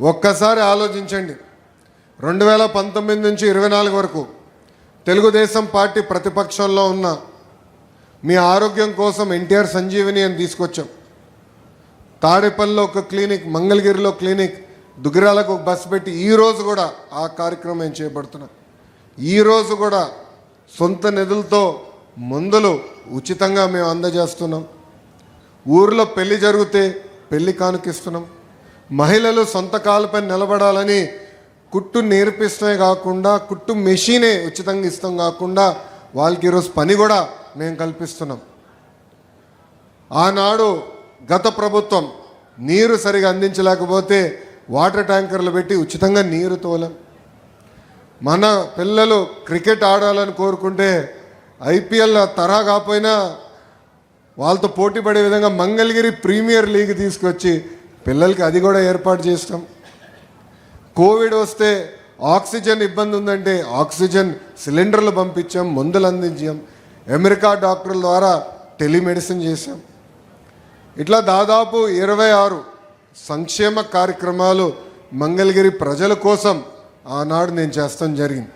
ఒక్కసారి ఆలోచించండి. 2019 నుంచి 24 వరకు తెలుగుదేశం పార్టీ ప్రతిపక్షంలో ఉన్న మీ ఆరోగ్యం కోసం ఎన్టీఆర్ సంజీవిని అని తీసుకొచ్చాం. తాడేపల్లిలో ఒక క్లినిక్, మంగళగిరిలో క్లినిక్, దుగ్గిరాలకు ఒక బస్సు పెట్టి ఈరోజు కూడా ఆ కార్యక్రమం ఏం చేపడుతున్నాం. ఈరోజు కూడా సొంత నిధులతో మందులు ఉచితంగా మేము అందజేస్తున్నాం. ఊరిలో పెళ్లి జరిగితే పెళ్లి కానుకిస్తున్నాం. మహిళలు సొంత కాళ్ళపై నిలబడాలని కుట్టు నేర్పిస్తమే కాకుండా కుట్టు మెషినే ఉచితంగా ఇస్తాం కాకుండా వాళ్ళకి ఈరోజు పని కూడా మేము కల్పిస్తున్నాం. ఆనాడు గత ప్రభుత్వం నీరు సరిగా అందించలేకపోతే వాటర్ ట్యాంకర్లు పెట్టి ఉచితంగా నీరు తోలాం. మన పిల్లలు క్రికెట్ ఆడాలని కోరుకుంటే ఐపీఎల్ తరహా కాకపోయినా వాళ్ళతో పోటీ పడే విధంగా మంగళగిరి ప్రీమియర్ లీగ్ తీసుకొచ్చి పిల్లలకి అది కూడా ఏర్పాటు చేస్తాం. కోవిడ్ వస్తే ఆక్సిజన్ ఇబ్బంది ఉందంటే ఆక్సిజన్ సిలిండర్లు పంపించాం, మందులు అందించాం. అమెరికా డాక్టర్ల ద్వారా టెలిమెడిసిన్ చేశాం. ఇట్లా దాదాపు 26 సంక్షేమ కార్యక్రమాలు మంగళగిరి ప్రజల కోసం ఆనాడు నేను చేస్తాం జరిగింది.